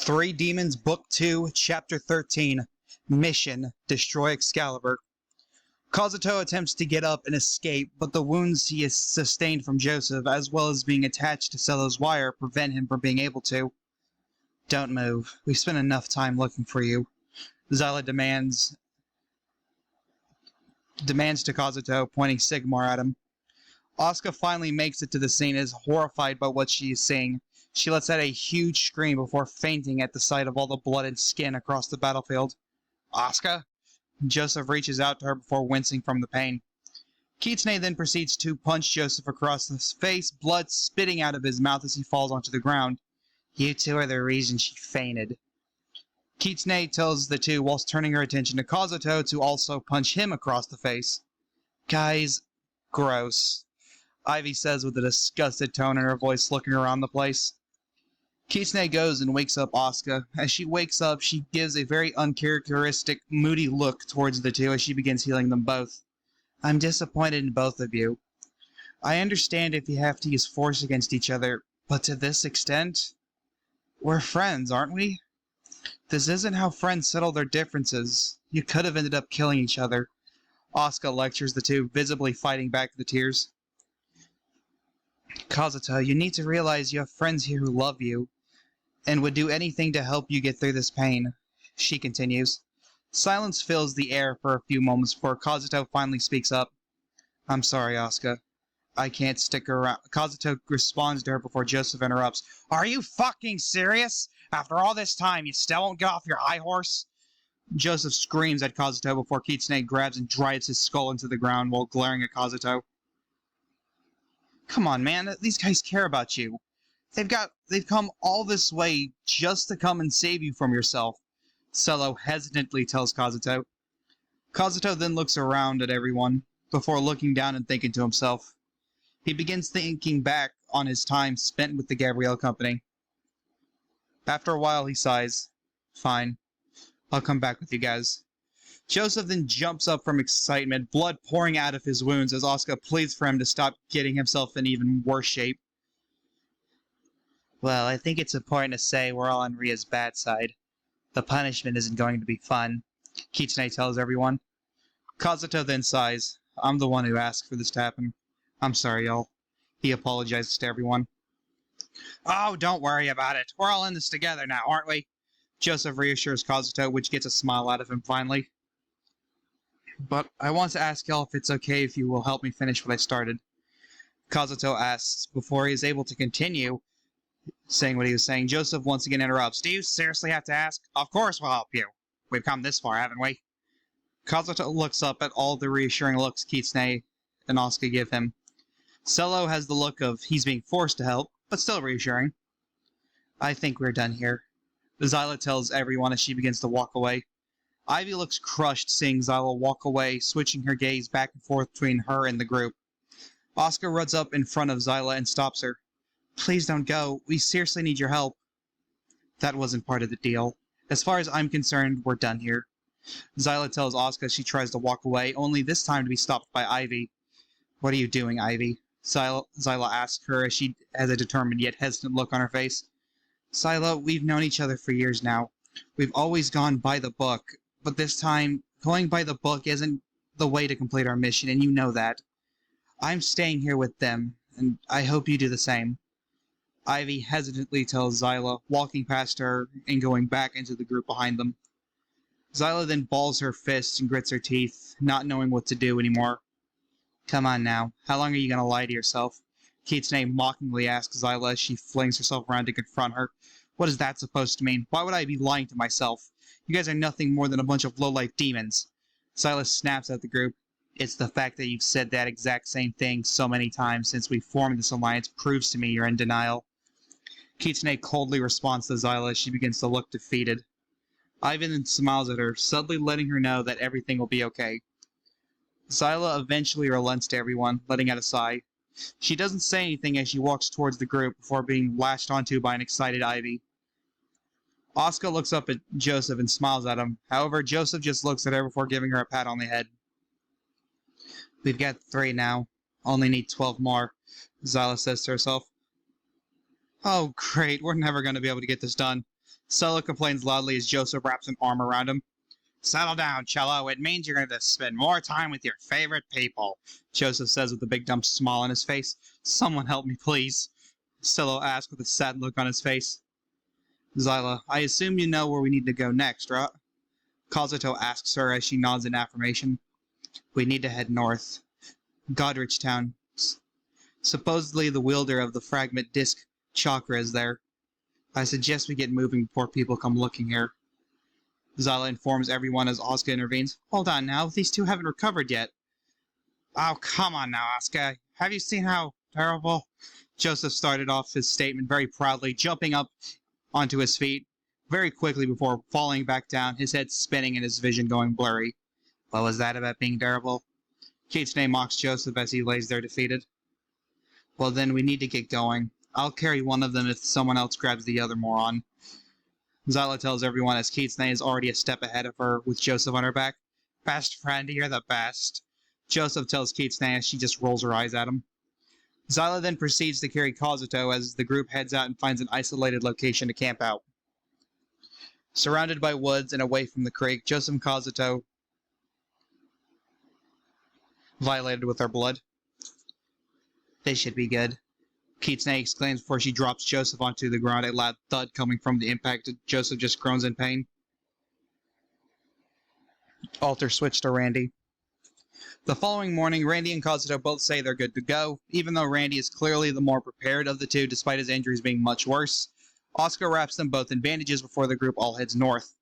Three Demons, Book 2, Chapter 13, Mission, Destroy Excalibur. Kazuto attempts to get up and escape, but the wounds he has sustained from Joseph, as well as being attached to Cello's wire, prevent him from being able to. Don't move. We've spent enough time looking for you. Zyla demands to Kazuto, pointing Sigmar at him. Asuka finally makes it to the scene and is horrified by what she is seeing. She lets out a huge scream before fainting at the sight of all the blood and skin across the battlefield. Asuka? Joseph reaches out to her before wincing from the pain. Kitsune then proceeds to punch Joseph across the face, blood spitting out of his mouth as he falls onto the ground. You two are the reason she fainted. Kitsune tells the two whilst turning her attention to Kazuto to also punch him across the face. Guys, gross. Ivy says with a disgusted tone in her voice, looking around the place. Kitsune goes and wakes up Asuka. As she wakes up, she gives a very uncharacteristic, moody look towards the two as she begins healing them both. I'm disappointed in both of you. I understand if you have to use force against each other, but to this extent? We're friends, aren't we? This isn't how friends settle their differences. You could have ended up killing each other. Asuka lectures the two, visibly fighting back the tears. Kazuto, you need to realize you have friends here who love you, and would do anything to help you get through this pain. She continues. Silence fills the air for a few moments before Kazuto finally speaks up. I'm sorry, Asuka. I can't stick around. Kazuto responds to her before Joseph interrupts. Are you fucking serious? After all this time, you still won't get off your high horse? Joseph screams at Kazuto before Kitsune grabs and drives his skull into the ground while glaring at Kazuto. Come on, man. These guys care about you. They've come all this way just to come and save you from yourself. Cello hesitantly tells Kazuto. Kazuto then looks around at everyone, before looking down and thinking to himself. He begins thinking back on his time spent with the Gabrielle Company. After a while, he sighs. Fine. I'll come back with you guys. Joseph then jumps up from excitement, blood pouring out of his wounds as Asuka pleads for him to stop getting himself in even worse shape. Well, I think it's important to say we're all on Ria's bad side. The punishment isn't going to be fun, Kitsune tells everyone. Kazuto then sighs. I'm the one who asked for this to happen. I'm sorry, y'all. He apologizes to everyone. Oh, don't worry about it. We're all in this together now, aren't we? Joseph reassures Kazuto, which gets a smile out of him finally. But I want to ask y'all if it's okay if you will help me finish what I started. Kazuto asks. Before he is able to continue saying what he was saying, Joseph once again interrupts. Do you seriously have to ask? Of course we'll help you. We've come this far, haven't we? Kazuto looks up at all the reassuring looks Kitsune and Asuka give him. Cello has the look of he's being forced to help, but still reassuring. I think we're done here. Zyla tells everyone as she begins to walk away. Ivy looks crushed seeing Zyla walk away, switching her gaze back and forth between her and the group. Asuka runs up in front of Zyla and stops her. Please don't go. We seriously need your help. That wasn't part of the deal. As far as I'm concerned, we're done here. Zyla tells Asuka she tries to walk away, only this time to be stopped by Ivy. What are you doing, Ivy? Zyla asks her as she has a determined yet hesitant look on her face. Zyla, we've known each other for years now. We've always gone by the book, but this time, going by the book isn't the way to complete our mission, and you know that. I'm staying here with them, and I hope you do the same. Ivy hesitantly tells Zyla, walking past her and going back into the group behind them. Zyla then balls her fists and grits her teeth, not knowing what to do anymore. Come on now, how long are you going to lie to yourself? Kitsune mockingly asks Zyla as she flings herself around to confront her. What is that supposed to mean? Why would I be lying to myself? You guys are nothing more than a bunch of low-life demons. Zyla snaps at the group. It's the fact that you've said that exact same thing so many times since we formed this alliance proves to me you're in denial. Kitsune coldly responds to Zyla as she begins to look defeated. Ivy then smiles at her, subtly letting her know that everything will be okay. Zyla eventually relents to everyone, letting out a sigh. She doesn't say anything as she walks towards the group before being lashed onto by an excited Ivy. Asuka looks up at Joseph and smiles at him. However, Joseph just looks at her before giving her a pat on the head. We've got 3 now. Only need 12 more, Zyla says to herself. Oh, great, we're never going to be able to get this done. Cello complains loudly as Joseph wraps an arm around him. Settle down, Cello. It means you're going to spend more time with your favorite people, Joseph says with a big dumb smile on his face. Someone help me, please, Cello asks with a sad look on his face. Zyla, I assume you know where we need to go next, right? Kazuto asks her as she nods in affirmation. We need to head north. Godrich Town. Supposedly the wielder of the fragment disc chakra is there. I suggest we get moving before people come looking here. Zyla informs everyone as Asuka intervenes. Hold on now, these two haven't recovered yet. Oh, come on now, Asuka. Have you seen how terrible? Joseph started off his statement very proudly, jumping up onto his feet very quickly before falling back down, his head spinning and his vision going blurry. What was that about being terrible? Kitsune mocks Joseph as he lays there defeated. Well then, we need to get going. I'll carry one of them if someone else grabs the other moron. Zyla tells everyone as Kitsune is already a step ahead of her with Joseph on her back. Best friend, you're the best. Joseph tells Kitsune as she just rolls her eyes at him. Zyla then proceeds to carry Kazuto as the group heads out and finds an isolated location to camp out. Surrounded by woods and away from the creek, Joseph and Kazuto violated with their blood. This should be good. Kitsune exclaims before she drops Joseph onto the ground, a loud thud coming from the impact. Joseph just groans in pain. Alter switch to Randy. The following morning, Randy and Kazuto both say they're good to go, even though Randy is clearly the more prepared of the two despite his injuries being much worse. Asuka wraps them both in bandages before the group all heads north.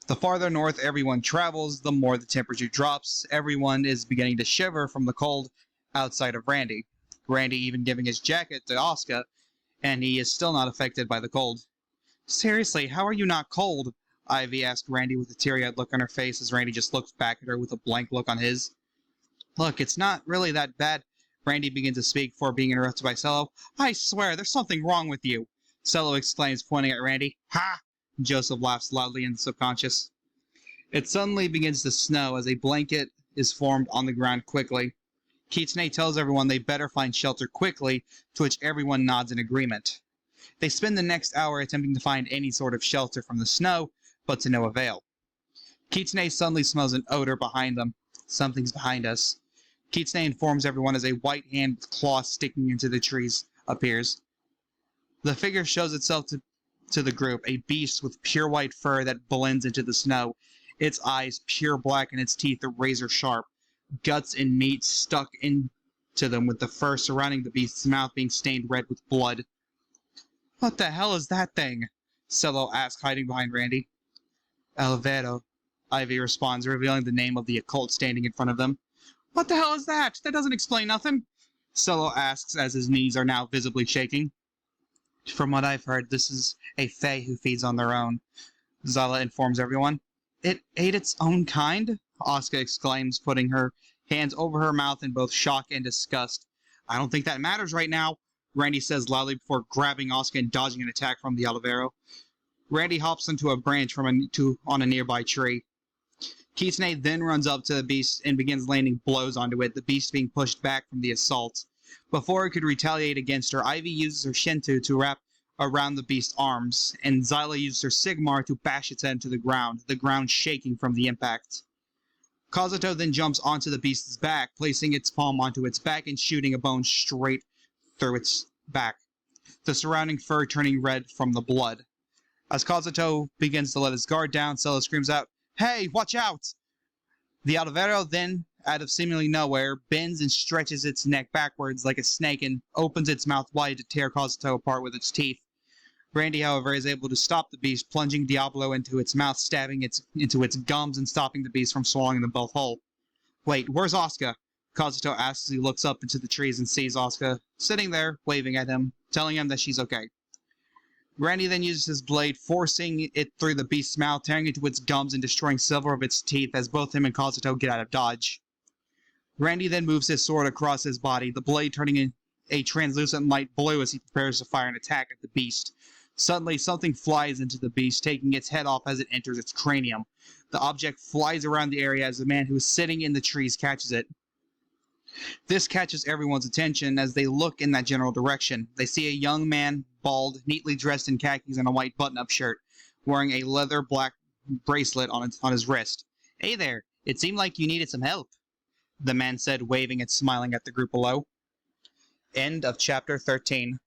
The farther north everyone travels, the more the temperature drops. Everyone is beginning to shiver from the cold outside of Randy. Randy even giving his jacket to Asuka, and he is still not affected by the cold. Seriously, how are you not cold? Ivy asked Randy with a teary-eyed look on her face as Randy just looks back at her with a blank look on his. Look, it's not really that bad. Randy begins to speak before being interrupted by Cello. I swear, there's something wrong with you. Cello exclaims, pointing at Randy. Ha! Joseph laughs loudly in the subconscious. It suddenly begins to snow as a blanket is formed on the ground quickly. Kitsune tells everyone they better find shelter quickly, to which everyone nods in agreement. They spend the next hour attempting to find any sort of shelter from the snow, but to no avail. Kitsune suddenly smells an odor behind them. Something's behind us. Kitsune informs everyone as a white hand with claws sticking into the trees appears. The figure shows itself to the group, a beast with pure white fur that blends into the snow, its eyes pure black and its teeth are razor sharp, guts and meat stuck into them with the fur surrounding the beast's mouth being stained red with blood. What the hell is that thing? Cello asks, hiding behind Randy. Alvero, Ivy responds, revealing the name of the occult standing in front of them. What the hell is that? That doesn't explain nothing. Cello asks as his knees are now visibly shaking. From what I've heard, this is a fae who feeds on their own. Zyla informs everyone. It ate its own kind? Asuka exclaims, putting her hands over her mouth in both shock and disgust. I don't think that matters right now, Randy says loudly before grabbing Asuka and dodging an attack from the Alvero. Randy hops into a branch on a nearby tree. Kitsune then runs up to the beast and begins landing blows onto it, the beast being pushed back from the assault. Before it could retaliate against her, Ivy uses her Shinto to wrap around the beast's arms, and Zyla uses her Sigmar to bash its head into the ground shaking from the impact. Kazuto then jumps onto the beast's back, placing its palm onto its back and shooting a bone straight through its back, the surrounding fur turning red from the blood. As Kazuto begins to let his guard down, Cello screams out, Hey, watch out! The Alvero then, out of seemingly nowhere, bends and stretches its neck backwards like a snake and opens its mouth wide to tear Kazuto apart with its teeth. Randy, however, is able to stop the beast, plunging Diablo into its mouth, stabbing into its gums and stopping the beast from swallowing them both whole. Wait, where's Asuka? Kazuto asks as he looks up into the trees and sees Asuka sitting there, waving at him, telling him that she's okay. Randy then uses his blade, forcing it through the beast's mouth, tearing into its gums and destroying several of its teeth as both him and Kazuto get out of dodge. Randy then moves his sword across his body, the blade turning a translucent light blue as he prepares to fire an attack at the beast. Suddenly, something flies into the beast, taking its head off as it enters its cranium. The object flies around the area as the man who is sitting in the trees catches it. This catches everyone's attention as they look in that general direction. They see a young man, bald, neatly dressed in khakis and a white button-up shirt, wearing a leather black bracelet on his wrist. "Hey there, it seemed like you needed some help," the man said, waving and smiling at the group below. End of chapter 13.